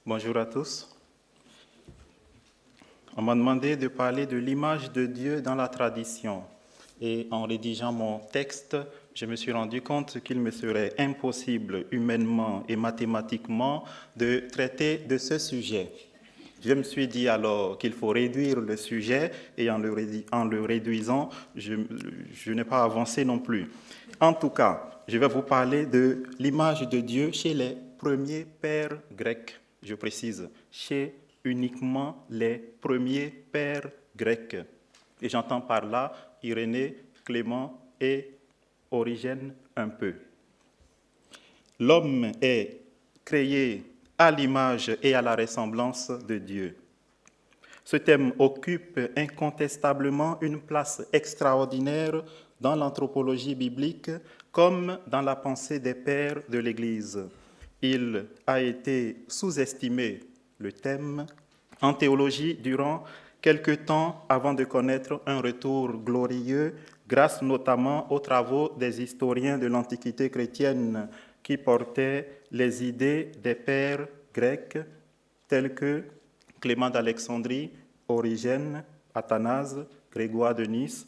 Bonjour à tous. On m'a demandé de parler de l'image de Dieu dans la tradition. Et en rédigeant mon texte, je me suis rendu compte qu'il me serait impossible humainement et mathématiquement de traiter de ce sujet. Je me suis dit alors qu'il faut réduire le sujet et en le réduisant, je n'ai pas avancé non plus. En tout cas, je vais vous parler de l'image de Dieu chez les premiers pères grecs. Je précise, chez uniquement les premiers pères grecs. Et j'entends par là Irénée, Clément et Origène un peu. L'homme est créé à l'image et à la ressemblance de Dieu. Ce thème occupe incontestablement une place extraordinaire dans l'anthropologie biblique comme dans la pensée des pères de l'Église. Il a été sous-estimé, le thème, en théologie durant quelque temps avant de connaître un retour glorieux grâce notamment aux travaux des historiens de l'Antiquité chrétienne qui portaient les idées des pères grecs tels que Clément d'Alexandrie, Origène, Athanase, Grégoire de Nice,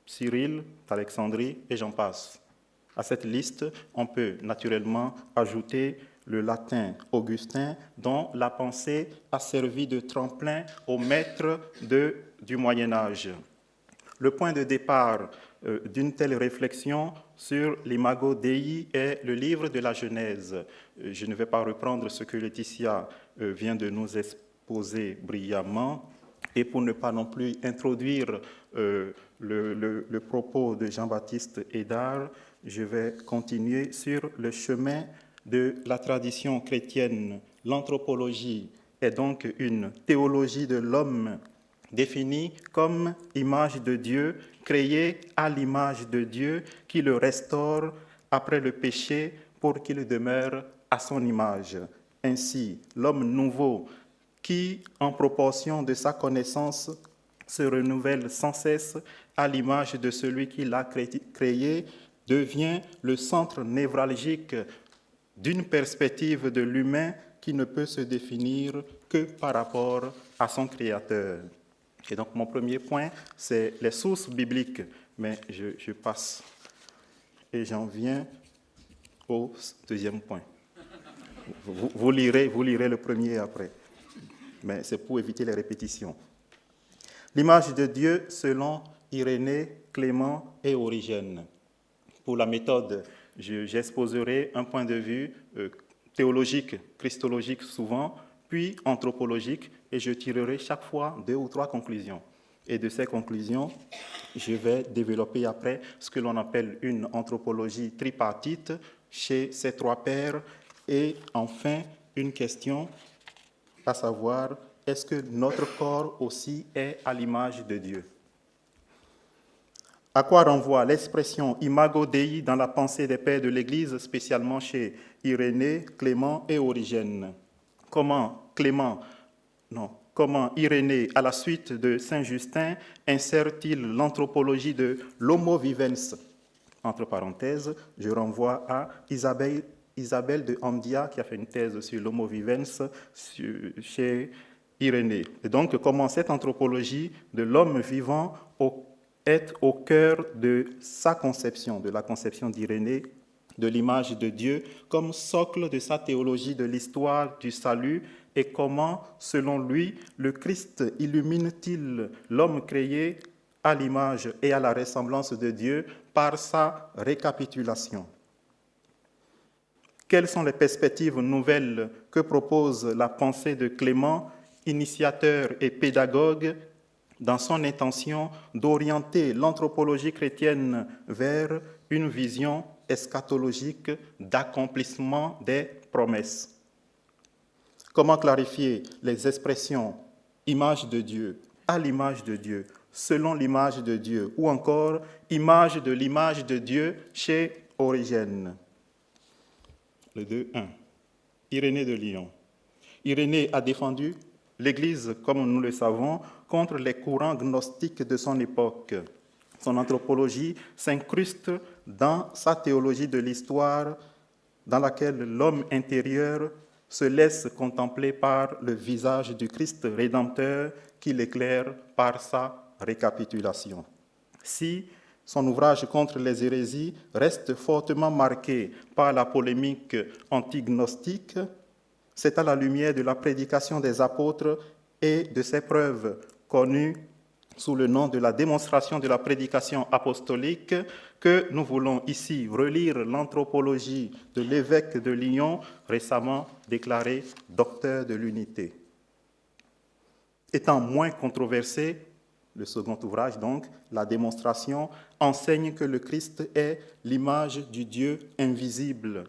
Cyril d'Alexandrie et j'en passe. À cette liste, on peut naturellement ajouter le latin Augustin, dont la pensée a servi de tremplin aux maîtres du Moyen Âge. Le point de départ d'une telle réflexion sur l'imago Dei est le livre de la Genèse. Je ne vais pas reprendre ce que Laetitia vient de nous exposer brillamment, et pour ne pas non plus introduire le propos de Jean-Baptiste Hédard, je vais continuer sur le chemin de la tradition chrétienne. L'anthropologie est donc une théologie de l'homme définie comme image de Dieu, créée à l'image de Dieu, qui le restaure après le péché pour qu'il demeure à son image. Ainsi, l'homme nouveau, qui, en proportion de sa connaissance, se renouvelle sans cesse à l'image de celui qui l'a créé, devient le centre névralgique d'une perspective de l'humain qui ne peut se définir que par rapport à son Créateur. Et donc mon premier point, c'est les sources bibliques, mais je passe et j'en viens au deuxième point. Vous lirez le premier après, mais c'est pour éviter les répétitions. L'image de Dieu selon Irénée, Clément et Origène. Pour la méthode, j'exposerai un point de vue théologique, christologique souvent, puis anthropologique, et je tirerai chaque fois 2 ou 3 conclusions. Et de ces conclusions, je vais développer après ce que l'on appelle une anthropologie tripartite chez ces 3 pères, et enfin une question, à savoir, est-ce que notre corps aussi est à l'image de Dieu ? À quoi renvoie l'expression imago Dei dans la pensée des pères de l'Église, spécialement chez Irénée, Clément et Origène ? Comment Irénée, à la suite de Saint Justin, insère-t-il l'anthropologie de l'homo vivens ? Entre parenthèses, je renvoie à Isabelle de Andia, qui a fait une thèse sur l'homo vivens chez Irénée. Et donc, comment cette anthropologie de l'homme vivant est au cœur de sa conception, de la conception d'Irénée, de l'image de Dieu, comme socle de sa théologie de l'histoire du salut, et comment, selon lui, le Christ illumine-t-il l'homme créé à l'image et à la ressemblance de Dieu par sa récapitulation. Quelles sont les perspectives nouvelles que propose la pensée de Clément, initiateur et pédagogue, dans son intention d'orienter l'anthropologie chrétienne vers une vision eschatologique d'accomplissement des promesses? Comment clarifier les expressions image de Dieu, à l'image de Dieu, selon l'image de Dieu, ou encore image de l'image de Dieu chez Origène? Le 2.1. Irénée de Lyon. Irénée a défendu l'Église, comme nous le savons, contre les courants gnostiques de son époque. Son anthropologie s'incruste dans sa théologie de l'histoire, dans laquelle l'homme intérieur se laisse contempler par le visage du Christ rédempteur qui l'éclaire par sa récapitulation. Si son ouvrage contre les hérésies reste fortement marqué par la polémique antignostique, c'est à la lumière de la prédication des apôtres et de ses preuves connues sous le nom de la démonstration de la prédication apostolique que nous voulons ici relire l'anthropologie de l'évêque de Lyon, récemment déclaré docteur de l'unité. Étant moins controversé, le second ouvrage, donc, la démonstration, enseigne que le Christ est l'image du Dieu invisible,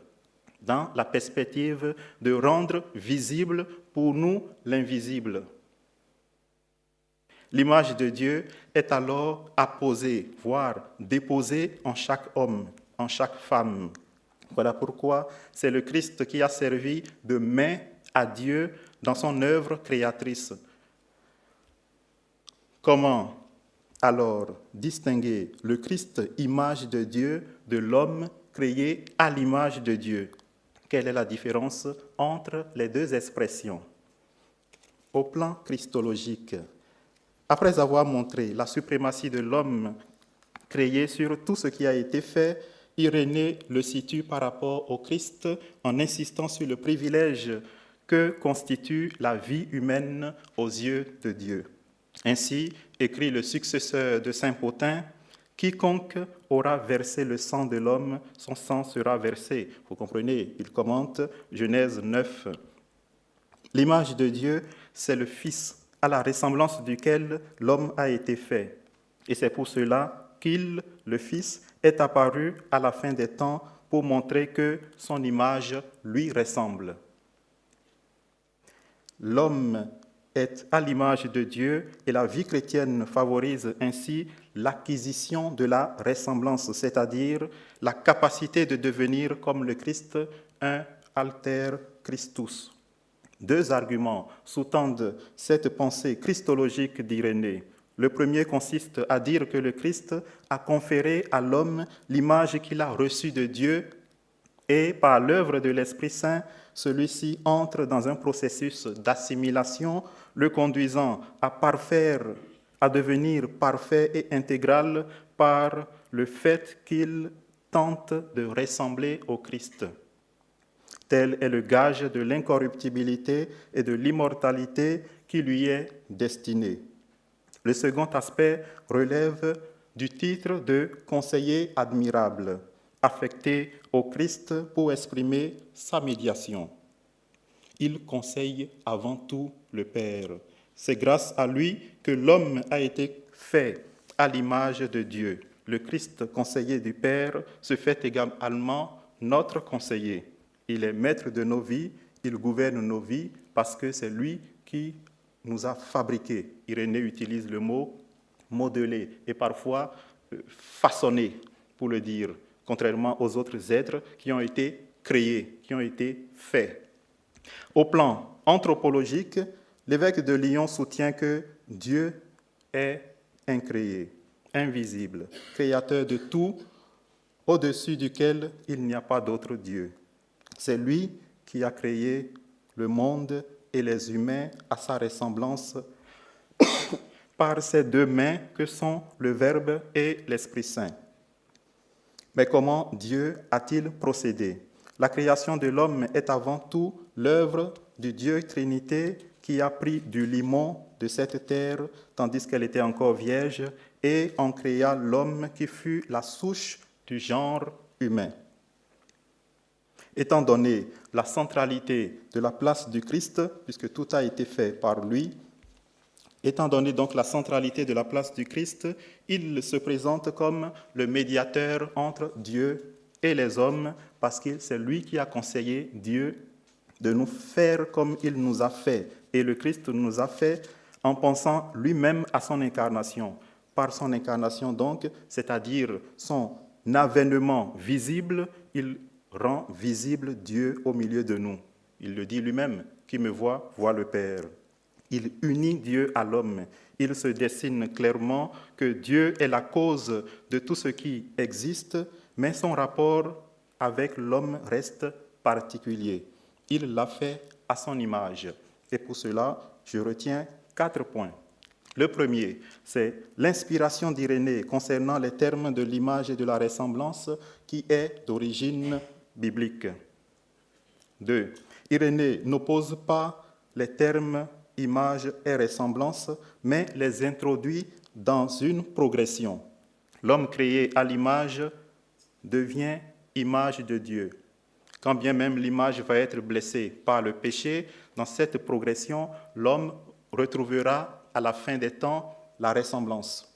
dans la perspective de rendre visible pour nous l'invisible. L'image de Dieu est alors apposée, voire déposée en chaque homme, en chaque femme. Voilà pourquoi c'est le Christ qui a servi de main à Dieu dans son œuvre créatrice. Comment alors distinguer le Christ, image de Dieu, de l'homme créé à l'image de Dieu? Quelle est la différence entre les deux expressions? Au plan christologique, après avoir montré la suprématie de l'homme créé sur tout ce qui a été fait, Irénée le situe par rapport au Christ en insistant sur le privilège que constitue la vie humaine aux yeux de Dieu. Ainsi, écrit le successeur de saint Pothin, « Quiconque aura versé le sang de l'homme, son sang sera versé. » Vous comprenez, il commente Genèse 9. L'image de Dieu, c'est le Fils, à la ressemblance duquel l'homme a été fait. Et c'est pour cela qu'il, le Fils, est apparu à la fin des temps pour montrer que son image lui ressemble. L'homme est à l'image de Dieu et la vie chrétienne favorise ainsi l'acquisition de la ressemblance, c'est-à-dire la capacité de devenir comme le Christ, un alter Christus. Deux arguments sous-tendent cette pensée christologique d'Irénée. Le premier consiste à dire que le Christ a conféré à l'homme l'image qu'il a reçue de Dieu et par l'œuvre de l'Esprit Saint, celui-ci entre dans un processus d'assimilation, le conduisant à devenir parfait et intégral par le fait qu'il tente de ressembler au Christ. Tel est le gage de l'incorruptibilité et de l'immortalité qui lui est destiné. Le second aspect relève du titre de conseiller admirable, affecté au Christ pour exprimer sa médiation. Il conseille avant tout le Père. C'est grâce à lui que l'homme a été fait à l'image de Dieu. Le Christ, conseiller du Père, se fait également notre conseiller. Il est maître de nos vies, il gouverne nos vies parce que c'est lui qui nous a fabriqués. Irénée utilise le mot modelé et parfois façonné, pour le dire, contrairement aux autres êtres qui ont été créés, qui ont été faits. Au plan anthropologique, l'évêque de Lyon soutient que Dieu est incréé, invisible, créateur de tout, au-dessus duquel il n'y a pas d'autre Dieu. C'est lui qui a créé le monde et les humains à sa ressemblance par ces deux mains que sont le Verbe et l'Esprit Saint. Mais comment Dieu a-t-il procédé? La création de l'homme est avant tout l'œuvre du Dieu Trinité qui a pris du limon de cette terre tandis qu'elle était encore vierge et en créa l'homme qui fut la souche du genre humain. Étant donné la centralité de la place du Christ, puisque tout a été fait par lui, étant donné donc la centralité de la place du Christ, il se présente comme le médiateur entre Dieu et les hommes, parce que c'est lui qui a conseillé Dieu de nous faire comme il nous a fait. Et le Christ nous a fait en pensant lui-même à son incarnation. Par son incarnation donc, c'est-à-dire son avènement visible, il rend visible Dieu au milieu de nous. Il le dit lui-même, qui me voit, voit le Père. Il unit Dieu à l'homme. Il se dessine clairement que Dieu est la cause de tout ce qui existe, mais son rapport avec l'homme reste particulier. Il l'a fait à son image. Et pour cela, je retiens 4 points. Le premier, c'est l'inspiration d'Irénée concernant les termes de l'image et de la ressemblance qui est d'origine biblique. 2. Irénée n'oppose pas les termes image et ressemblance, mais les introduit dans une progression. L'homme créé à l'image devient image de Dieu. Quand bien même l'image va être blessée par le péché, dans cette progression, l'homme retrouvera à la fin des temps la ressemblance.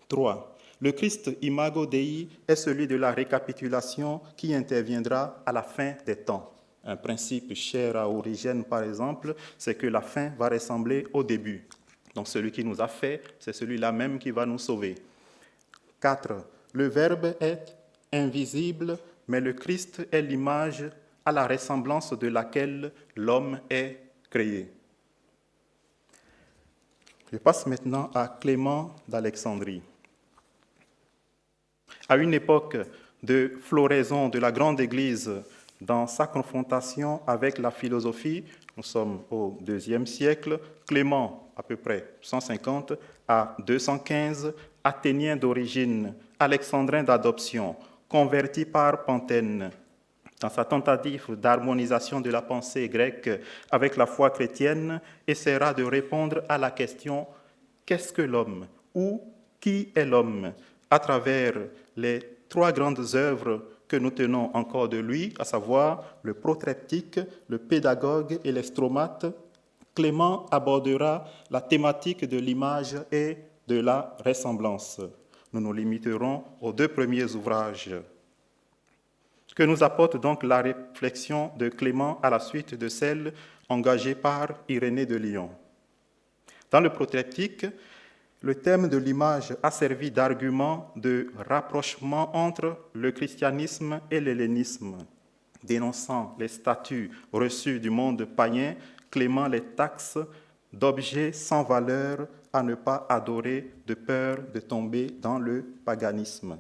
3. Le Christ imago Dei est celui de la récapitulation qui interviendra à la fin des temps. Un principe cher à Origène, par exemple, c'est que la fin va ressembler au début. Donc celui qui nous a fait, c'est celui-là même qui va nous sauver. 4. Le Verbe est invisible, mais le Christ est l'image à la ressemblance de laquelle l'homme est créé. Je passe maintenant à Clément d'Alexandrie. À une époque de floraison de la grande Église dans sa confrontation avec la philosophie, nous sommes au IIe siècle, Clément, à peu près 150 à 215, athénien d'origine, alexandrin d'adoption, converti par Pantène, dans sa tentative d'harmonisation de la pensée grecque avec la foi chrétienne, essaiera de répondre à la question « Qu'est-ce que l'homme ?» ou « Qui est l'homme ?» à travers les 3 grandes œuvres que nous tenons encore de lui, à savoir le protreptique, le pédagogue et les stromates. Clément abordera la thématique de l'image et de la ressemblance. Nous nous limiterons aux 2 premiers ouvrages. Que nous apporte donc la réflexion de Clément à la suite de celle engagée par Irénée de Lyon? Dans le protreptique, le thème de l'image a servi d'argument de rapprochement entre le christianisme et l'hellénisme. Dénonçant les statuts reçus du monde païen, Clément les taxe d'objets sans valeur à ne pas adorer de peur de tomber dans le paganisme.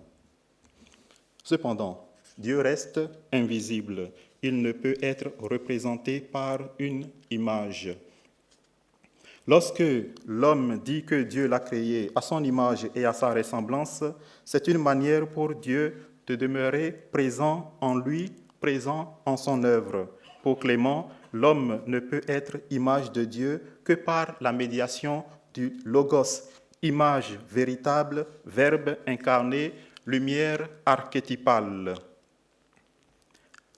Cependant, Dieu reste invisible. Il ne peut être représenté par une image. Lorsque l'homme dit que Dieu l'a créé à son image et à sa ressemblance, c'est une manière pour Dieu de demeurer présent en lui, présent en son œuvre. Pour Clément, l'homme ne peut être image de Dieu que par la médiation du Logos, image véritable, verbe incarné, lumière archétypale.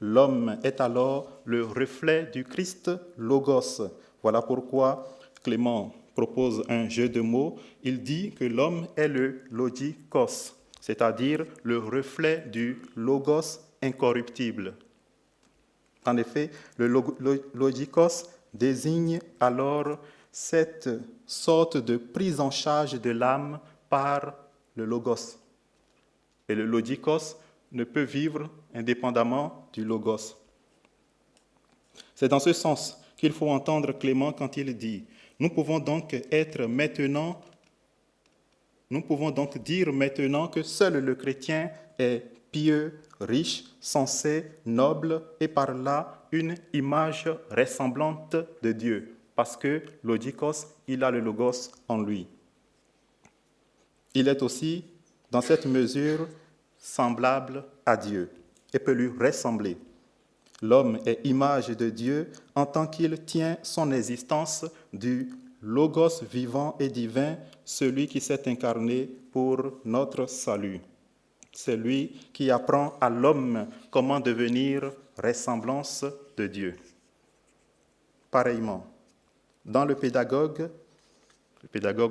L'homme est alors le reflet du Christ Logos. Voilà pourquoi Clément propose un jeu de mots. Il dit que l'homme est le logikos, c'est-à-dire le reflet du Logos incorruptible. En effet, le logikos désigne alors cette sorte de prise en charge de l'âme par le Logos. Et le logikos ne peut vivre indépendamment du Logos. C'est dans ce sens qu'il faut entendre Clément quand il dit « Nous pouvons donc dire maintenant que seul le chrétien est pieux, riche, sensé, noble et par là une image ressemblante de Dieu, parce que logikos, il a le Logos en lui. Il est aussi, dans cette mesure, semblable à Dieu et peut lui ressembler. L'homme est image de Dieu en tant qu'il tient son existence du Logos vivant et divin, celui qui s'est incarné pour notre salut. C'est lui qui apprend à l'homme comment devenir ressemblance de Dieu. Pareillement, dans le pédagogue,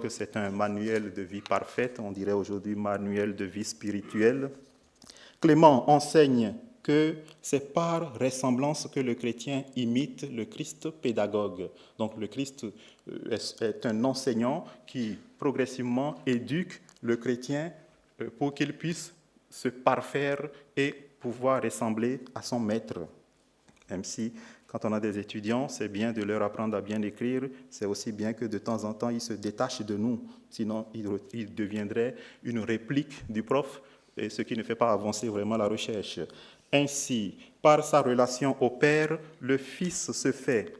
c'est un manuel de vie parfaite, on dirait aujourd'hui manuel de vie spirituelle. Clément enseigne que c'est par ressemblance que le chrétien imite le Christ pédagogue. Donc le Christ est un enseignant qui progressivement éduque le chrétien pour qu'il puisse se parfaire et pouvoir ressembler à son maître. Même si, quand on a des étudiants, c'est bien de leur apprendre à bien écrire, c'est aussi bien que de temps en temps, ils se détachent de nous. Sinon, ils deviendraient une réplique du prof, et ce qui ne fait pas avancer vraiment la recherche. Ainsi, Par sa relation au Père, le Fils se fait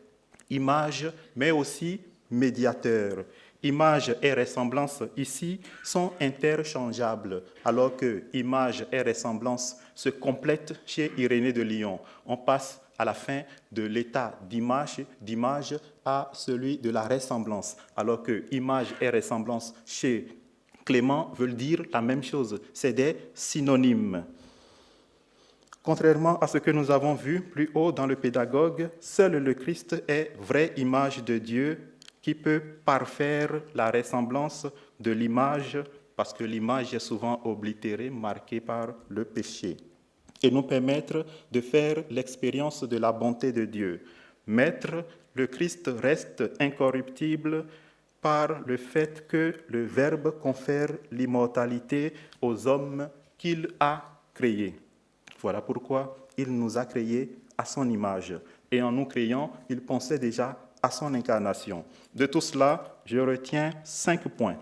image, mais aussi médiateur. Image et ressemblance ici sont interchangeables, alors que image et ressemblance se complètent chez Irénée de Lyon. On passe à la fin de l'état d'image à celui de la ressemblance, alors que image et ressemblance chez Clément veulent dire la même chose, c'est des synonymes. Contrairement à ce que nous avons vu plus haut dans le pédagogue, seul le Christ est vraie image de Dieu qui peut parfaire la ressemblance de l'image, parce que l'image est souvent oblitérée, marquée par le péché, et nous permettre de faire l'expérience de la bonté de Dieu. Maître, le Christ reste incorruptible par le fait que le Verbe confère l'immortalité aux hommes qu'il a créés. Voilà pourquoi il nous a créés à son image. Et en nous créant, il pensait déjà à son incarnation. De tout cela, je retiens 5 points.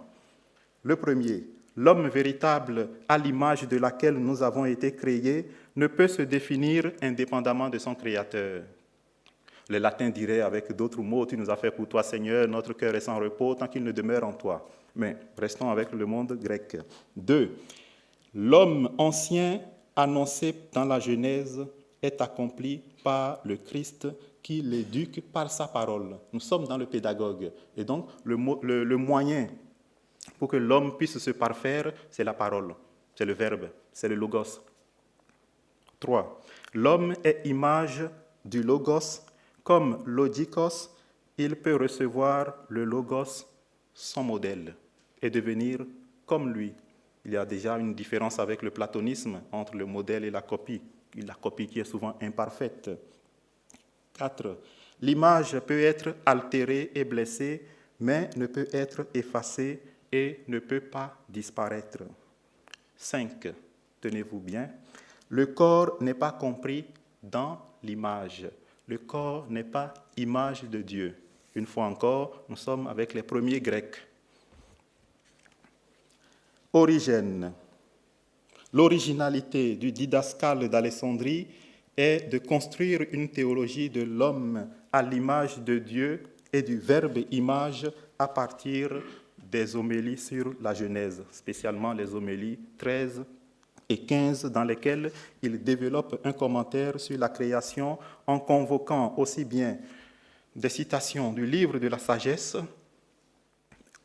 Le premier, l'homme véritable à l'image de laquelle nous avons été créés ne peut se définir indépendamment de son Créateur. Les latins diraient avec d'autres mots, tu nous as fait pour toi, Seigneur, notre cœur est sans repos tant qu'il ne demeure en toi. Mais restons avec le monde grec. 2. L'homme ancien annoncé dans la Genèse est accompli par le Christ qui l'éduque par sa parole. Nous sommes dans le pédagogue. Et donc, le moyen pour que l'homme puisse se parfaire, c'est la parole, c'est le verbe, c'est le logos. 3. L'homme est image du logos. Comme logikos, il peut recevoir le logos, son modèle, et devenir comme lui. Il y a déjà une différence avec le platonisme entre le modèle et la copie qui est souvent imparfaite. 4. L'image peut être altérée et blessée, mais ne peut être effacée et ne peut pas disparaître. 5. Tenez-vous bien, le corps n'est pas compris dans l'image. Le corps n'est pas image de Dieu. Une fois encore, nous sommes avec les premiers Grecs. Origène. L'originalité du didascale d'Alexandrie est de construire une théologie de l'homme à l'image de Dieu et du verbe image à partir des homélies sur la Genèse, spécialement les homélies 13 et 15, dans lesquelles il développe un commentaire sur la création en convoquant aussi bien des citations du livre de la sagesse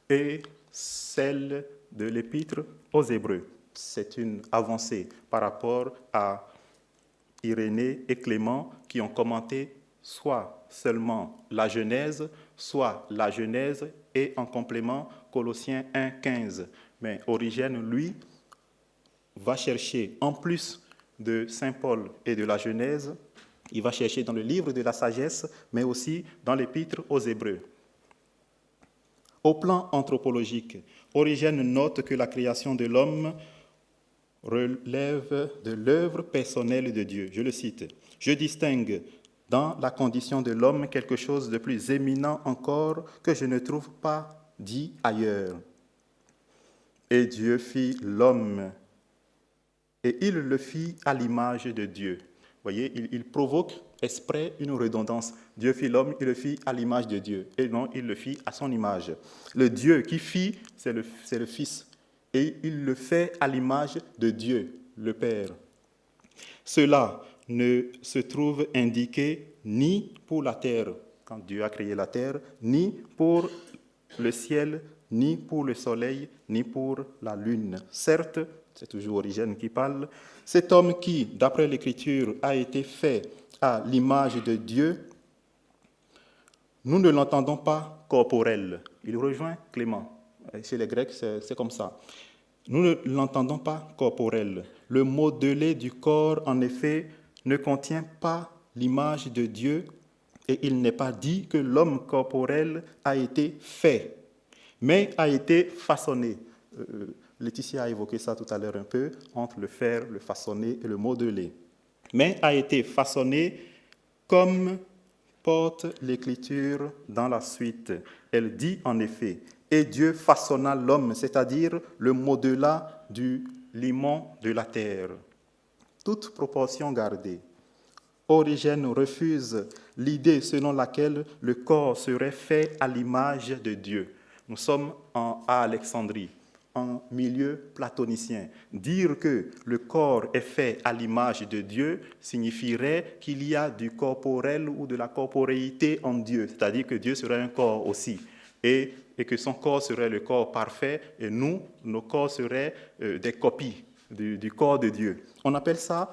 et celles de l'épître aux Hébreux. C'est une avancée par rapport à Irénée et Clément qui ont commenté soit seulement la Genèse, soit la Genèse et en complément Colossiens 1, 15. Mais Origène, lui, va chercher, en plus de Saint Paul et de la Genèse, il va chercher dans le livre de la sagesse, mais aussi dans l'épître aux Hébreux. Au plan anthropologique, Origène note que la création de l'homme relève de l'œuvre personnelle de Dieu. Je le cite. « Je distingue dans la condition de l'homme quelque chose de plus éminent encore que je ne trouve pas dit ailleurs. Et Dieu fit l'homme, et il le fit à l'image de Dieu. » Vous voyez, il provoque exprès une redondance. Dieu fit l'homme, il le fit à l'image de Dieu. Et non, il le fit à son image. Le Dieu qui fit, c'est le Fils. Et il le fait à l'image de Dieu, le Père. Cela ne se trouve indiqué ni pour la terre, quand Dieu a créé la terre, ni pour le ciel, ni pour le soleil, ni pour la lune. Certes, c'est toujours Origène qui parle, cet homme qui, d'après l'Écriture, a été fait à l'image de Dieu, nous ne l'entendons pas corporel. Il rejoint Clément. Chez les Grecs, c'est comme ça. Nous ne l'entendons pas corporel. Le modelé du corps, en effet, ne contient pas l'image de Dieu et il n'est pas dit que l'homme corporel a été fait, mais a été façonné. Laetitia a évoqué ça tout à l'heure un peu, entre le faire, le façonner et le modeler. Mais a été façonné comme porte l'Écriture dans la suite. Elle dit en effet, « Et Dieu façonna l'homme, c'est-à-dire le modela du limon de la terre. » Toute proportion gardée. Origène refuse l'idée selon laquelle le corps serait fait à l'image de Dieu. Nous sommes à Alexandrie, en milieu platonicien. Dire que le corps est fait à l'image de Dieu signifierait qu'il y a du corporel ou de la corporéité en Dieu, c'est-à-dire que Dieu serait un corps aussi, et que son corps serait le corps parfait, et nous, nos corps seraient des copies du corps de Dieu. On appelle ça...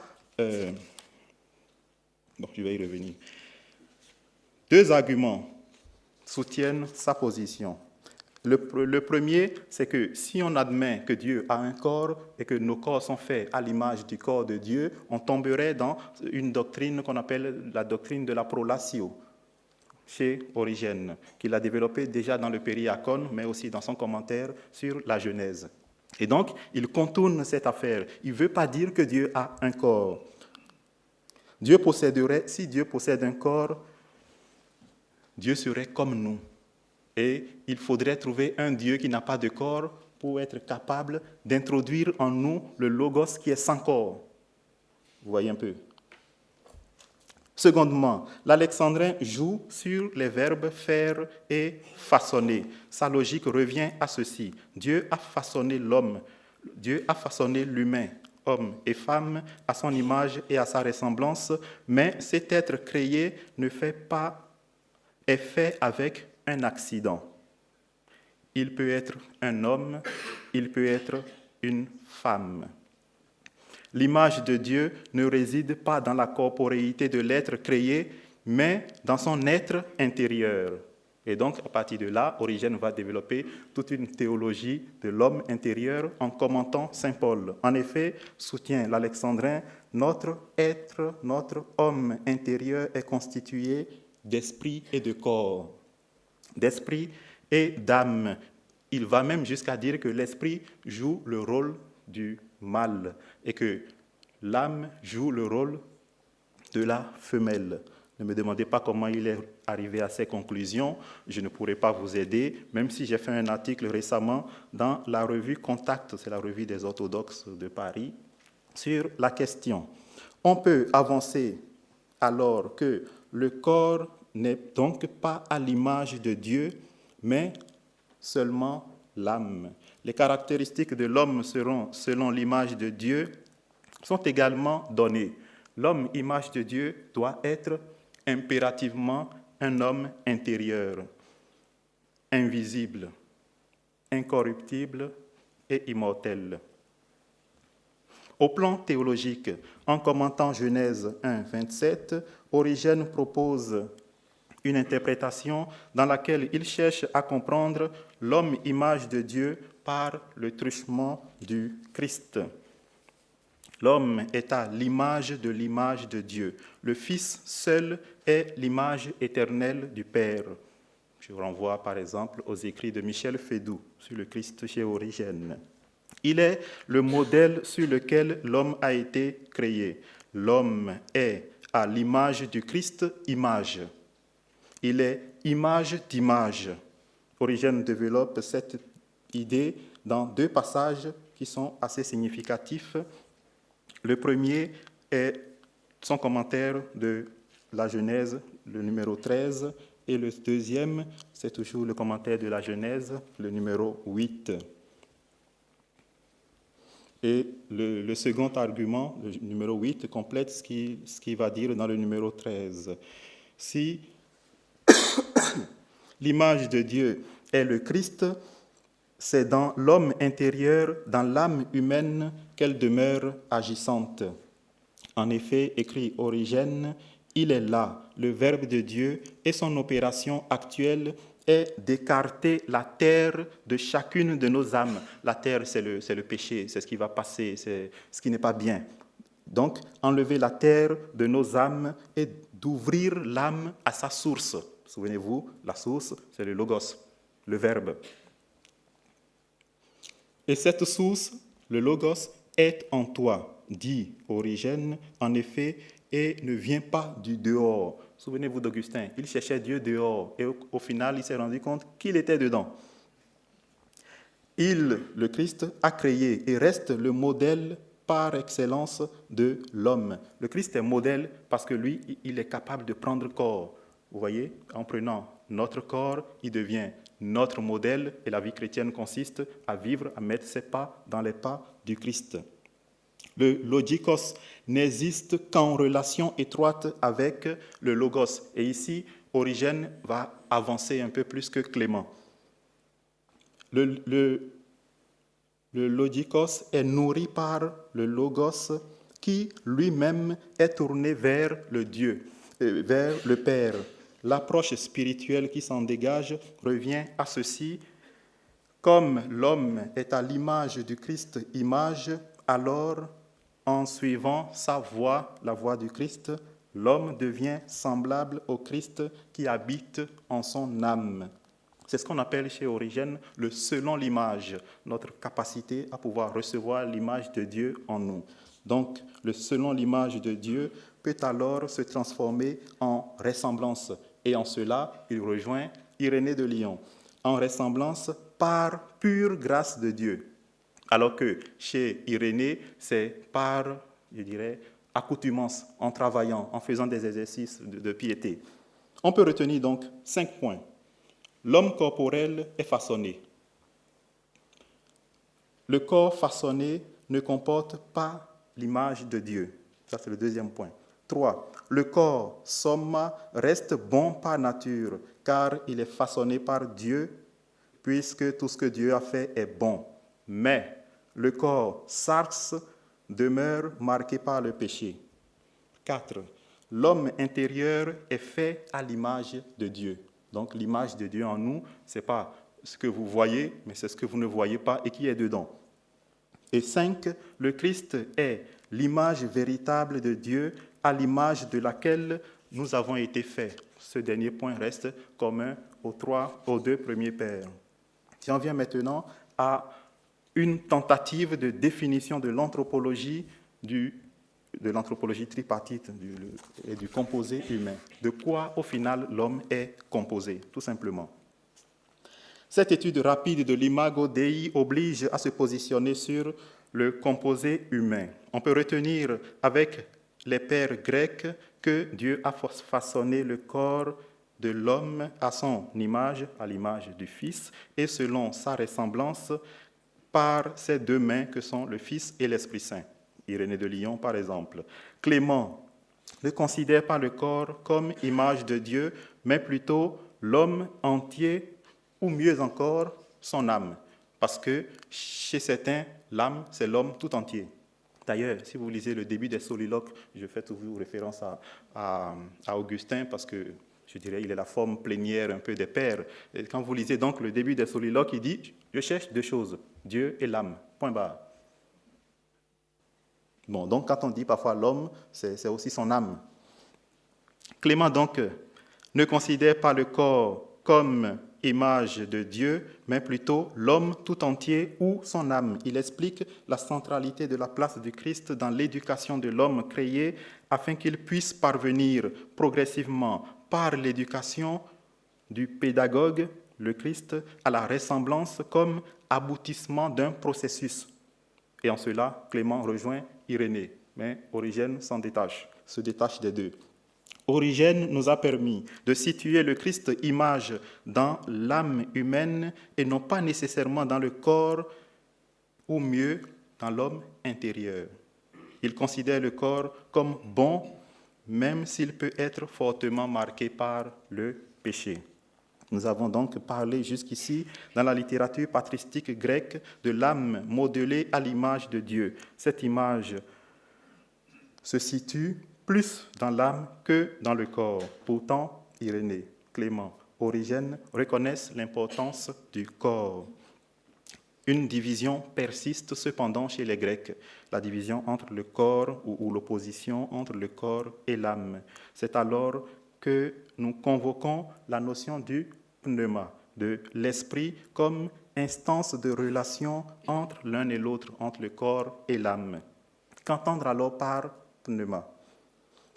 Bon, je vais y revenir. Deux arguments soutiennent sa position. Le premier, c'est que si on admet que Dieu a un corps et que nos corps sont faits à l'image du corps de Dieu, on tomberait dans une doctrine qu'on appelle la doctrine de la prolatio, chez Origène, qu'il a développée déjà dans le Périacon, mais aussi dans son commentaire sur la Genèse. Et donc, il contourne cette affaire. Il ne veut pas dire que Dieu a un corps. Si Dieu possède un corps, Dieu serait comme nous. Et il faudrait trouver un Dieu qui n'a pas de corps pour être capable d'introduire en nous le logos qui est sans corps. Vous voyez un peu. Secondement, l'alexandrin joue sur les verbes faire et façonner. Sa logique revient à ceci. Dieu a façonné l'homme, Dieu a façonné l'humain, homme et femme, à son image et à sa ressemblance, mais cet être créé est fait avec un accident. Il peut être un homme, il peut être une femme. L'image de Dieu ne réside pas dans la corporéité de l'être créé, mais dans son être intérieur. Et donc, à partir de là, Origène va développer toute une théologie de l'homme intérieur en commentant saint Paul. En effet, soutient l'alexandrin, notre être, notre homme intérieur est constitué d'esprit et de corps, d'esprit et d'âme. Il va même jusqu'à dire que l'esprit joue le rôle du mâle et que l'âme joue le rôle de la femelle. Ne me demandez pas comment il est arrivé à ces conclusions, je ne pourrai pas vous aider, même si j'ai fait un article récemment dans la revue Contact, c'est la revue des orthodoxes de Paris, sur la question. On peut avancer alors que le corps n'est donc pas à l'image de Dieu, mais seulement l'âme. Les caractéristiques de l'homme selon l'image de Dieu sont également données. L'homme, image de Dieu, doit être impérativement un homme intérieur, invisible, incorruptible et immortel. Au plan théologique, en commentant Genèse 1, 27, Origène propose une interprétation dans laquelle il cherche à comprendre l'homme image de Dieu par le truchement du Christ. L'homme est à l'image de Dieu. Le Fils seul est l'image éternelle du Père. Je renvoie par exemple aux écrits de Michel Fédoux sur le Christ chez Origène. Il est le modèle sur lequel l'homme a été créé. L'homme est à l'image du Christ, image. Il est image d'image. Origène développe cette idée dans deux passages qui sont assez significatifs. Le premier est son commentaire de la Genèse, le numéro 13, et le deuxième, c'est toujours le commentaire de la Genèse, le numéro 8. Et le second argument, le numéro 8, complète ce qu'il va dire dans le numéro 13. Si l'image de Dieu est le Christ, c'est dans l'homme intérieur, dans l'âme humaine, qu'elle demeure agissante. En effet, écrit Origène, il est là, le Verbe de Dieu, et son opération actuelle est d'écarter la terre de chacune de nos âmes. La terre, c'est le péché, c'est ce qui va passer, c'est ce qui n'est pas bien. Donc, enlever la terre de nos âmes et d'ouvrir l'âme à sa source. Souvenez-vous, la source, c'est le logos, le Verbe. Et cette source, le logos, est en toi, dit Origène, en effet, et ne vient pas du dehors. Souvenez-vous d'Augustin, il cherchait Dieu dehors, et au final, il s'est rendu compte qu'il était dedans. Il, le Christ, a créé et reste le modèle par excellence de l'homme. Le Christ est modèle parce que lui, il est capable de prendre corps. Vous voyez, en prenant notre corps, il devient notre modèle et la vie chrétienne consiste à vivre, à mettre ses pas dans les pas du Christ. Le logikos n'existe qu'en relation étroite avec le logos. Et ici, Origène va avancer un peu plus que Clément. Le logikos est nourri par le logos qui lui-même est tourné vers le Dieu, vers le Père. L'approche spirituelle qui s'en dégage revient à ceci. Comme l'homme est à l'image du Christ, image, alors, en suivant sa voie, la voie du Christ, l'homme devient semblable au Christ qui habite en son âme. C'est ce qu'on appelle chez Origène le selon l'image, notre capacité à pouvoir recevoir l'image de Dieu en nous. Donc, le selon l'image de Dieu peut alors se transformer en ressemblance. Et en cela, il rejoint Irénée de Lyon, en ressemblance par pure grâce de Dieu. Alors que chez Irénée, c'est par, je dirais, accoutumance, en travaillant, en faisant des exercices de piété. On peut retenir donc 5 points. L'homme corporel est façonné. Le corps façonné ne comporte pas l'image de Dieu. Ça, c'est le deuxième point. 3. Le corps, soma, reste bon par nature, car il est façonné par Dieu, puisque tout ce que Dieu a fait est bon. Mais le corps, sarx, demeure marqué par le péché. 4. L'homme intérieur est fait à l'image de Dieu. Donc l'image de Dieu en nous, ce n'est pas ce que vous voyez, mais c'est ce que vous ne voyez pas et qui est dedans. Et 5. Le Christ est l'image véritable de Dieu à l'image de laquelle nous avons été faits. Ce dernier point reste commun aux 2 premiers pères. Si on vient maintenant à une tentative de définition de l'anthropologie tripartite et du composé humain. De quoi, au final, l'homme est composé, tout simplement. Cette étude rapide de l'imago Dei oblige à se positionner sur le composé humain. On peut retenir avec les pères grecs que Dieu a façonné le corps de l'homme à son image, à l'image du Fils, et selon sa ressemblance par ces 2 mains que sont le Fils et l'Esprit Saint. Irénée de Lyon, par exemple. Clément ne considère pas le corps comme image de Dieu, mais plutôt l'homme entier, ou mieux encore, son âme. Parce que chez certains, l'âme, c'est l'homme tout entier. D'ailleurs, si vous lisez le début des soliloques, je fais toujours référence à Augustin, parce que, je dirais, il est la forme plénière un peu des pères. Et quand vous lisez donc le début des soliloques, il dit « Je cherche 2 choses, Dieu et l'âme, point barre ». Bon, donc quand on dit parfois l'homme, c'est aussi son âme. Clément donc ne considère pas le corps comme image de Dieu, mais plutôt l'homme tout entier ou son âme. Il explique la centralité de la place du Christ dans l'éducation de l'homme créé afin qu'il puisse parvenir progressivement par l'éducation du pédagogue, le Christ, à la ressemblance comme aboutissement d'un processus. Et en cela, Clément rejoint Irénée, mais Origène se détache des 2. Origène nous a permis de situer le Christ image dans l'âme humaine et non pas nécessairement dans le corps, ou mieux, dans l'homme intérieur. Il considère le corps comme bon, même s'il peut être fortement marqué par le péché. Nous avons donc parlé jusqu'ici, dans la littérature patristique grecque, de l'âme modelée à l'image de Dieu. Cette image se situe plus dans l'âme que dans le corps. Pourtant, Irénée, Clément, Origène reconnaissent l'importance du corps. Une division persiste cependant chez les Grecs, la division entre le corps ou l'opposition entre le corps et l'âme. C'est alors que nous convoquons la notion du pneuma, de l'esprit comme instance de relation entre l'un et l'autre, entre le corps et l'âme. Qu'entendre alors par pneuma?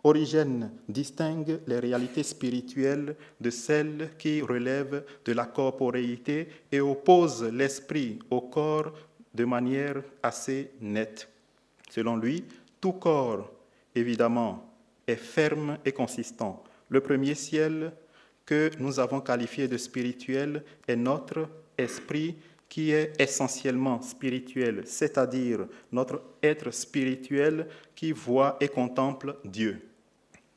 Origène distingue les réalités spirituelles de celles qui relèvent de la corporéité et oppose l'esprit au corps de manière assez nette. Selon lui, tout corps, évidemment, est ferme et consistant. Le premier ciel que nous avons qualifié de spirituel est notre esprit qui est essentiellement spirituel, c'est-à-dire notre être spirituel qui voit et contemple Dieu.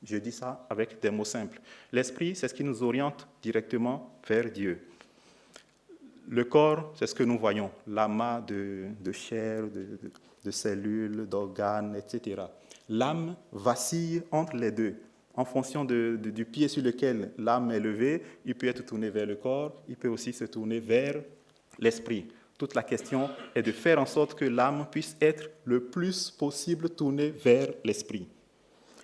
Je dis ça avec des mots simples. L'esprit, c'est ce qui nous oriente directement vers Dieu. Le corps, c'est ce que nous voyons, l'amas de chair, de cellules, d'organes, etc. L'âme vacille entre les deux. En fonction du pied sur lequel l'âme est levée, il peut être tourné vers le corps, il peut aussi se tourner vers l'esprit. Toute la question est de faire en sorte que l'âme puisse être le plus possible tournée vers l'esprit.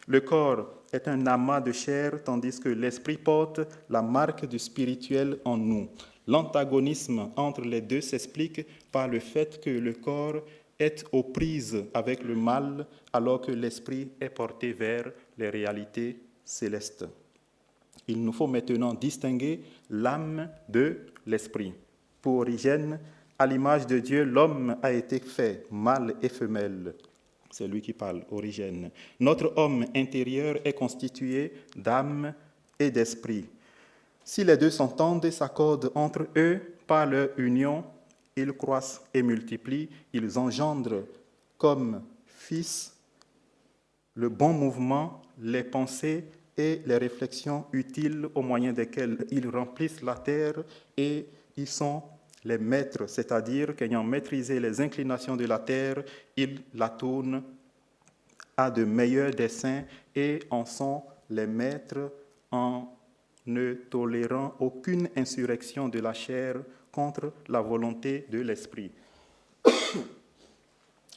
Le corps est un amas de chair, tandis que l'esprit porte la marque du spirituel en nous. L'antagonisme entre les deux s'explique par le fait que le corps est aux prises avec le mal, alors que l'esprit est porté vers les réalités célestes. Il nous faut maintenant distinguer l'âme de l'esprit. Pour Origène, à l'image de Dieu, l'homme a été fait mâle et femelle. C'est lui qui parle, Origène. Notre homme intérieur est constitué d'âme et d'esprit. Si les deux s'entendent et s'accordent entre eux par leur union, ils croissent et multiplient, ils engendrent comme fils le bon mouvement, les pensées et les réflexions utiles au moyen desquelles ils remplissent la terre et ils sont les maîtres, c'est-à-dire qu'ayant maîtrisé les inclinations de la terre, ils la tournent à de meilleurs desseins et en sont les maîtres en ne tolérant aucune insurrection de la chair contre la volonté de l'esprit.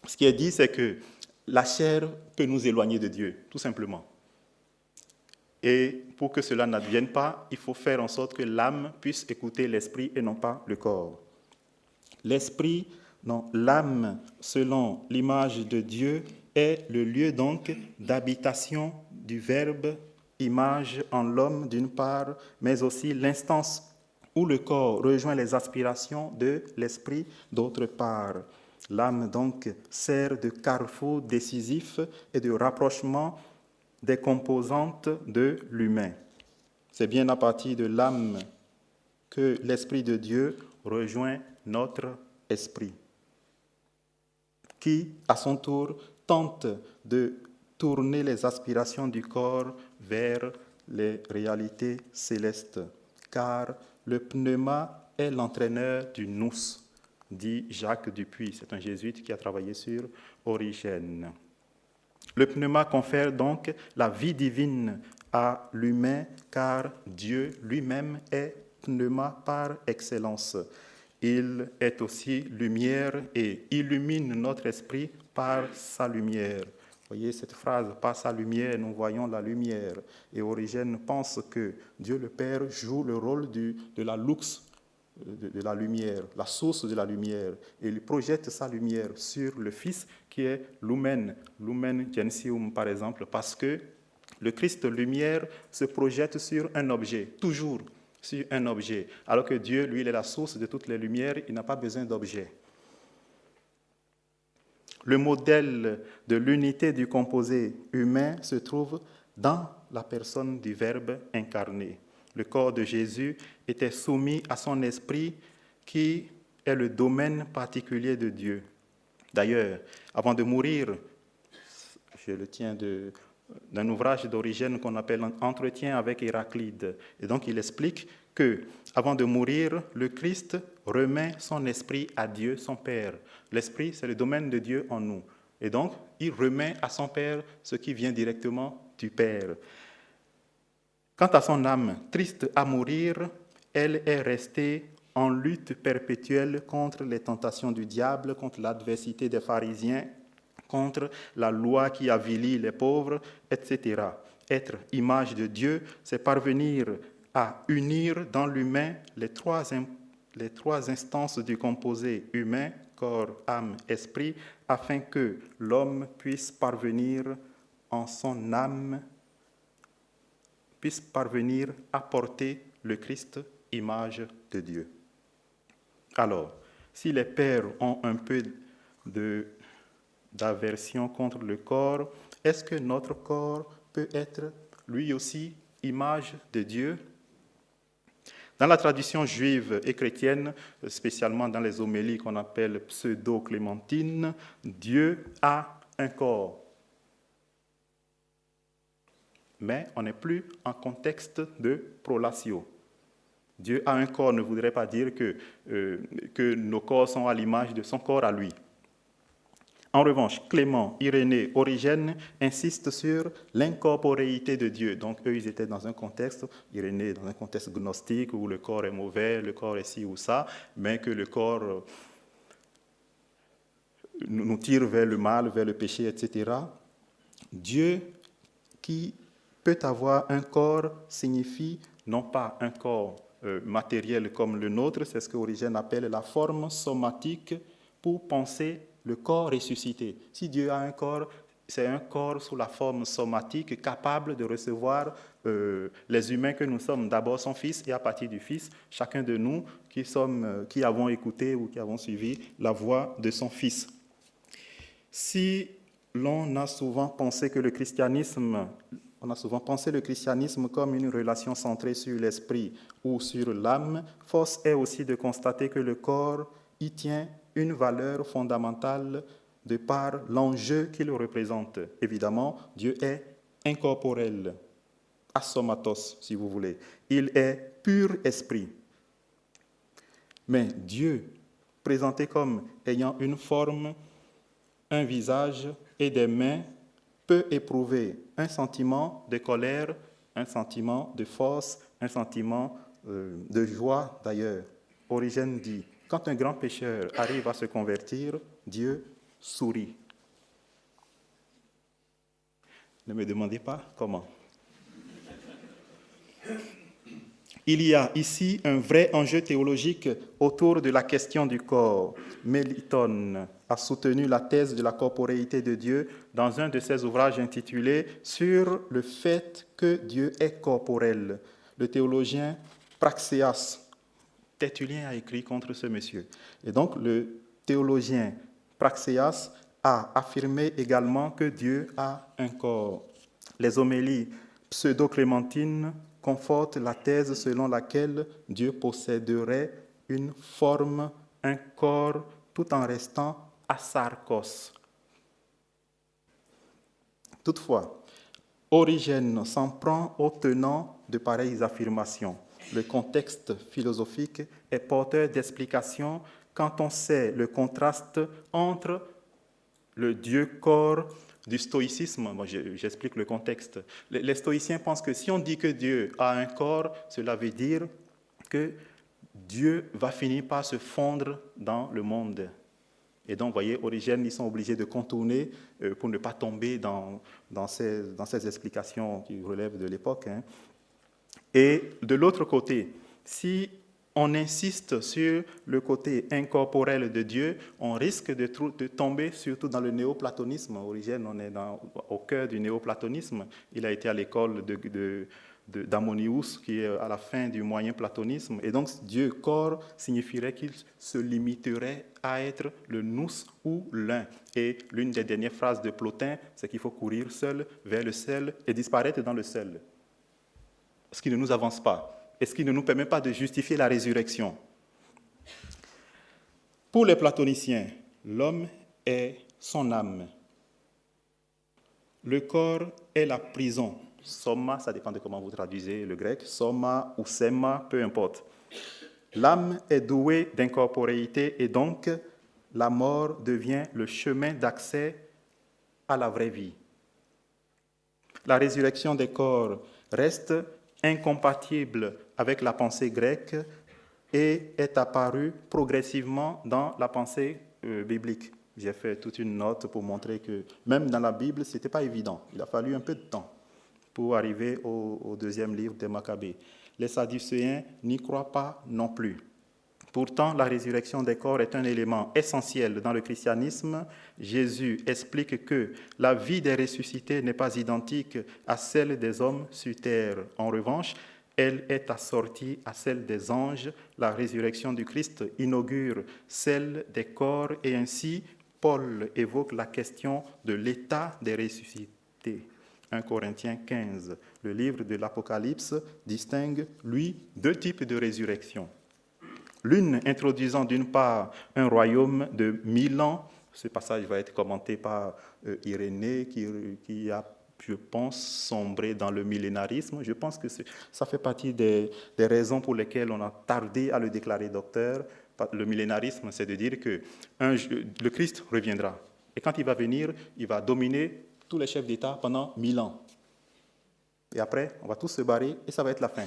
Ce qui est dit, c'est que la chair peut nous éloigner de Dieu, tout simplement. Et pour que cela n'advienne pas, il faut faire en sorte que l'âme puisse écouter l'esprit et non pas le corps. L'esprit, non, l'âme, selon l'image de Dieu, est le lieu donc d'habitation du Verbe, image en l'homme d'une part, mais aussi l'instance où le corps rejoint les aspirations de l'esprit d'autre part. L'âme donc sert de carrefour décisif et de rapprochement des composantes de l'humain. C'est bien à partir de l'âme que l'Esprit de Dieu rejoint notre esprit, qui, à son tour, tente de tourner les aspirations du corps vers les réalités célestes, car le pneuma est l'entraîneur du nous, dit Jacques Dupuy. C'est un jésuite qui a travaillé sur Origène. Le pneuma confère donc la vie divine à l'humain, car Dieu lui-même est pneuma par excellence. Il est aussi lumière et illumine notre esprit par sa lumière. Vous voyez cette phrase, par sa lumière, nous voyons la lumière. Et Origène pense que Dieu le Père joue le rôle de la lux, de la lumière, la source de la lumière. Et il projette sa lumière sur le Fils qui est lumen gentium par exemple, parce que le Christ lumière se projette sur un objet, toujours sur un objet, alors que Dieu, lui, il est la source de toutes les lumières, il n'a pas besoin d'objet. Le modèle de l'unité du composé humain se trouve dans la personne du Verbe incarné. Le corps de Jésus était soumis à son esprit qui est le domaine particulier de Dieu. D'ailleurs, avant de mourir, je le tiens d'un ouvrage d'Origène qu'on appelle « Entretien avec Héraclide ». Et donc, il explique que, avant de mourir, le Christ remet son esprit à Dieu, son Père. L'esprit, c'est le domaine de Dieu en nous. Et donc, il remet à son Père ce qui vient directement du Père. Quant à son âme, triste à mourir, elle est restée en lutte perpétuelle contre les tentations du diable, contre l'adversité des pharisiens, contre la loi qui avilit les pauvres, etc. Être image de Dieu, c'est parvenir à unir dans l'humain les trois instances du composé humain, corps, âme, esprit, afin que l'homme puisse parvenir en son âme, puisse parvenir à porter le Christ, image de Dieu. Alors, si les pères ont un peu d'aversion contre le corps, est-ce que notre corps peut être lui aussi image de Dieu? Dans la tradition juive et chrétienne, spécialement dans les homélies qu'on appelle pseudo-clémentines, Dieu a un corps. Mais on n'est plus en contexte de prolatio. Dieu a un corps ne voudrait pas dire que nos corps sont à l'image de son corps à lui. En revanche, Clément, Irénée, Origène insistent sur l'incorporéité de Dieu. Donc eux, ils étaient dans un contexte, Irénée dans un contexte gnostique où le corps est mauvais, le corps est ci ou ça, mais que le corps nous tire vers le mal, vers le péché, etc. Dieu qui peut avoir un corps signifie non pas un corps matériel comme le nôtre, c'est ce qu'Origène appelle la forme somatique pour penser le corps ressuscité. Si Dieu a un corps, c'est un corps sous la forme somatique capable de recevoir les humains que nous sommes, d'abord son Fils et à partir du Fils, chacun de nous qui avons écouté ou qui avons suivi la voix de son Fils. Si l'on a souvent pensé le christianisme comme une relation centrée sur l'esprit ou sur l'âme, force est aussi de constater que le corps y tient une valeur fondamentale de par l'enjeu qu'il représente. Évidemment, Dieu est incorporel, asomatos si vous voulez. Il est pur esprit. Mais Dieu, présenté comme ayant une forme, un visage et des mains, peut éprouver un sentiment de colère, un sentiment de force, un sentiment de joie d'ailleurs. Origène dit, quand un grand pécheur arrive à se convertir, Dieu sourit. Ne me demandez pas comment. Il y a ici un vrai enjeu théologique autour de la question du corps. Méliton a soutenu la thèse de la corporéité de Dieu dans un de ses ouvrages intitulé « Sur le fait que Dieu est corporel ». Le théologien Praxéas, Tertullien a écrit contre ce monsieur. Et donc le théologien Praxéas a affirmé également que Dieu a un corps. Les homélies pseudo-clémentines conforte la thèse selon laquelle Dieu posséderait une forme, un corps, tout en restant asarkos. Toutefois, Origène s'en prend aux tenants de pareilles affirmations. Le contexte philosophique est porteur d'explications quand on sait le contraste entre le Dieu-corps du stoïcisme. Bon, j'explique le contexte. Les stoïciens pensent que si on dit que Dieu a un corps, cela veut dire que Dieu va finir par se fondre dans le monde. Et donc, vous voyez, Origène, ils sont obligés de contourner pour ne pas tomber dans ces explications qui relèvent de l'époque. Hein. Et de l'autre côté, si on insiste sur le côté incorporel de Dieu, on risque de tomber surtout dans le néoplatonisme. Origène, on est au cœur du néoplatonisme. Il a été à l'école d'Ammonius, qui est à la fin du moyen platonisme. Et donc, Dieu corps signifierait qu'il se limiterait à être le nous ou l'un. Et l'une des dernières phrases de Plotin, c'est qu'il faut courir seul vers le seul et disparaître dans le seul. Ce qui ne nous avance pas. Et ce qui ne nous permet pas de justifier la résurrection. Pour les platoniciens, l'homme est son âme. Le corps est la prison. Soma, ça dépend de comment vous traduisez le grec. Soma ou sema, peu importe. L'âme est douée d'incorporéité et donc la mort devient le chemin d'accès à la vraie vie. La résurrection des corps reste incompatible avec la pensée grecque et est apparue progressivement dans la pensée biblique. J'ai fait toute une note pour montrer que même dans la Bible, ce n'était pas évident. Il a fallu un peu de temps pour arriver au deuxième livre des Maccabées. Les Sadducéens n'y croient pas non plus. Pourtant, la résurrection des corps est un élément essentiel dans le christianisme. Jésus explique que la vie des ressuscités n'est pas identique à celle des hommes sur terre. En revanche, elle est assortie à celle des anges. La résurrection du Christ inaugure celle des corps et ainsi Paul évoque la question de l'état des ressuscités. 1 Corinthiens 15. Le livre de l'Apocalypse distingue, lui, deux types de résurrection. L'une introduisant d'une part un royaume de 1000 ans. Ce passage va être commenté par Irénée qui a, je pense, sombré dans le millénarisme. Je pense que ça fait partie des raisons pour lesquelles on a tardé à le déclarer docteur. Le millénarisme, c'est de dire que le Christ reviendra. Et quand il va venir, il va dominer tous les chefs d'État pendant 1000 ans. Et après, on va tous se barrer et ça va être la fin.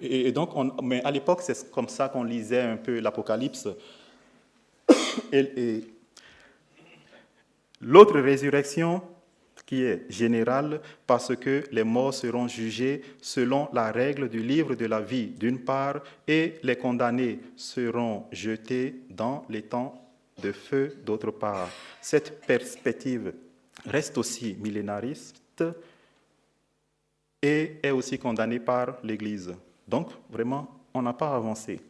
Et donc, mais à l'époque, c'est comme ça qu'on lisait un peu l'Apocalypse. Et l'autre résurrection qui est générale parce que les morts seront jugés selon la règle du livre de la vie d'une part et les condamnés seront jetés dans les temps de feu d'autre part. Cette perspective reste aussi millénariste et est aussi condamnée par l'Église. Donc, vraiment, on n'a pas avancé.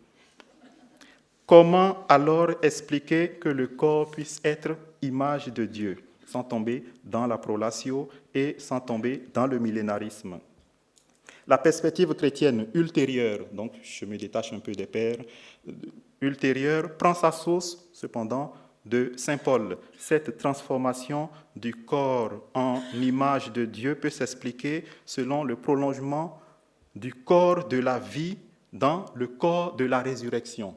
Comment alors expliquer que le corps puisse être image de Dieu, sans tomber dans la prolatio et sans tomber dans le millénarisme? La perspective chrétienne ultérieure, donc je me détache un peu des pères, ultérieure, prend sa source, cependant, de saint Paul. Cette transformation du corps en image de Dieu peut s'expliquer selon le prolongement du corps de la vie dans le corps de la résurrection.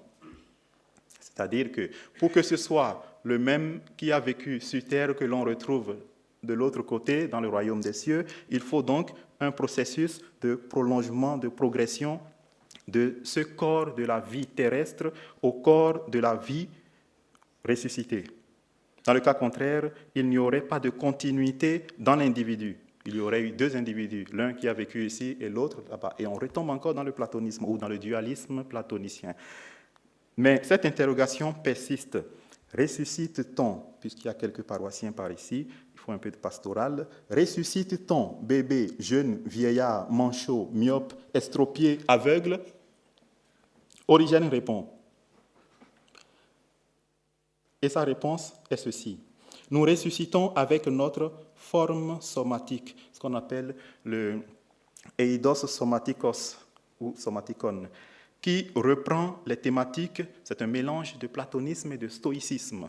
C'est-à-dire que pour que ce soit le même qui a vécu sur terre que l'on retrouve de l'autre côté, dans le royaume des cieux, il faut donc un processus de prolongement, de progression de ce corps de la vie terrestre au corps de la vie ressuscitée. Dans le cas contraire, il n'y aurait pas de continuité dans l'individu. Il y aurait eu deux individus, l'un qui a vécu ici et l'autre là-bas. Et on retombe encore dans le platonisme ou dans le dualisme platonicien. Mais cette interrogation persiste. Ressuscite-t-on, puisqu'il y a quelques paroissiens par ici, il faut un peu de pastoral, ressuscite-t-on bébé, jeune, vieillard, manchot, myope, estropié, aveugle? Origène répond. Et sa réponse est ceci. Nous ressuscitons avec notre forme somatique, ce qu'on appelle le eidos somatikos ou somatikon, qui reprend les thématiques, c'est un mélange de platonisme et de stoïcisme,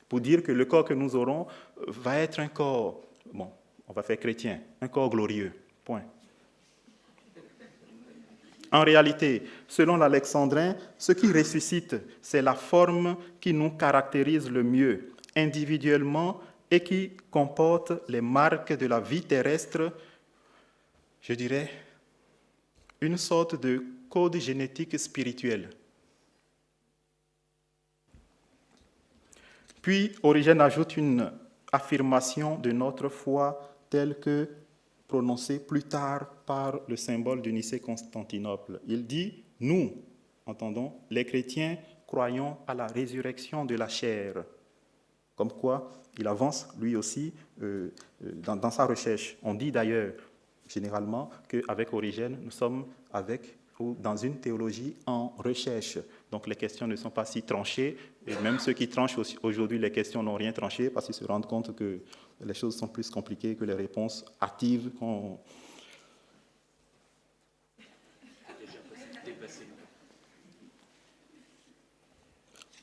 pour dire que le corps que nous aurons va être un corps, bon, on va faire chrétien, un corps glorieux, point. En réalité, selon l'Alexandrin, ce qui ressuscite, c'est la forme qui nous caractérise le mieux, individuellement, et qui comporte les marques de la vie terrestre, je dirais, une sorte de code génétique spirituel. Puis, Origène ajoute une affirmation de notre foi telle que prononcée plus tard par le symbole de Nicée-Constantinople. Il dit, nous, entendons, les chrétiens, croyons à la résurrection de la chair. Comme quoi, il avance lui aussi dans sa recherche. On dit d'ailleurs, généralement, qu'avec Origène, nous sommes dans une théologie en recherche. Donc les questions ne sont pas si tranchées, et même ceux qui tranchent aujourd'hui les questions n'ont rien tranché parce qu'ils se rendent compte que les choses sont plus compliquées que les réponses hâtives qu'on...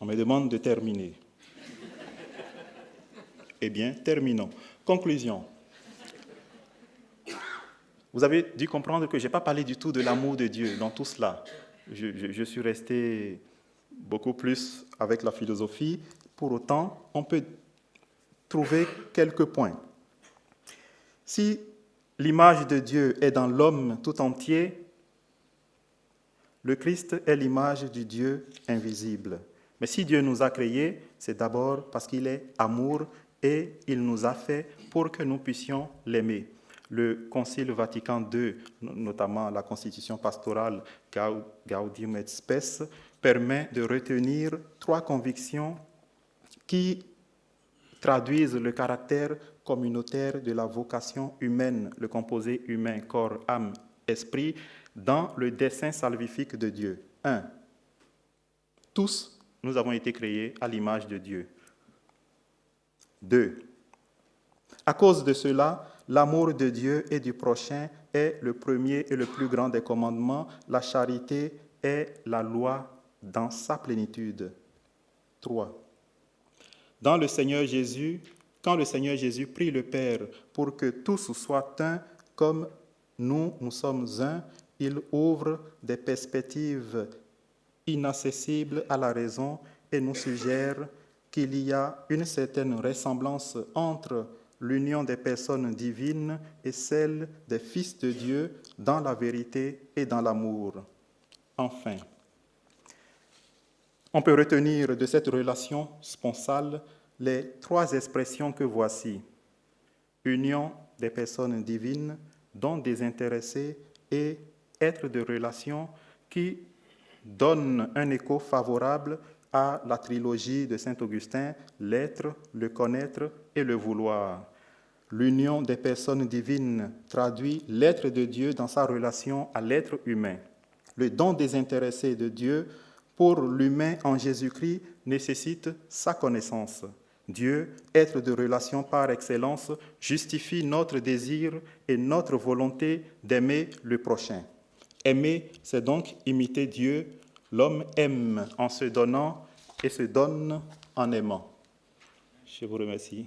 On me demande de terminer. Eh bien, terminons. Conclusion. Vous avez dû comprendre que je n'ai pas parlé du tout de l'amour de Dieu dans tout cela. Je suis resté beaucoup plus avec la philosophie. Pour autant, on peut trouver quelques points. Si l'image de Dieu est dans l'homme tout entier, le Christ est l'image du Dieu invisible. Mais si Dieu nous a créés, c'est d'abord parce qu'il est amour et il nous a fait pour que nous puissions l'aimer. Le Concile Vatican II, notamment la Constitution pastorale Gaudium et Spes, permet de retenir 3 convictions qui traduisent le caractère communautaire de la vocation humaine, le composé humain, corps, âme, esprit, dans le dessein salvifique de Dieu. 1. Tous nous avons été créés à l'image de Dieu. 2. À cause de cela, l'amour de Dieu et du prochain est le premier et le plus grand des commandements. La charité est la loi dans sa plénitude. 3. Quand le Seigneur Jésus prie le Père pour que tous soient un comme nous sommes un, il ouvre des perspectives inaccessibles à la raison et nous suggère qu'il y a une certaine ressemblance entre l'union des personnes divines et celle des fils de Dieu dans la vérité et dans l'amour. Enfin, on peut retenir de cette relation sponsale les 3 expressions que voici. Union des personnes divines, dons désintéressés et être de relation qui donne un écho favorable à la trilogie de saint Augustin, l'être, le connaître et le vouloir. L'union des personnes divines traduit l'être de Dieu dans sa relation à l'être humain. Le don désintéressé de Dieu pour l'humain en Jésus-Christ nécessite sa connaissance. Dieu, être de relation par excellence, justifie notre désir et notre volonté d'aimer le prochain. Aimer, c'est donc imiter Dieu. L'homme aime en se donnant et se donne en aimant. Je vous remercie.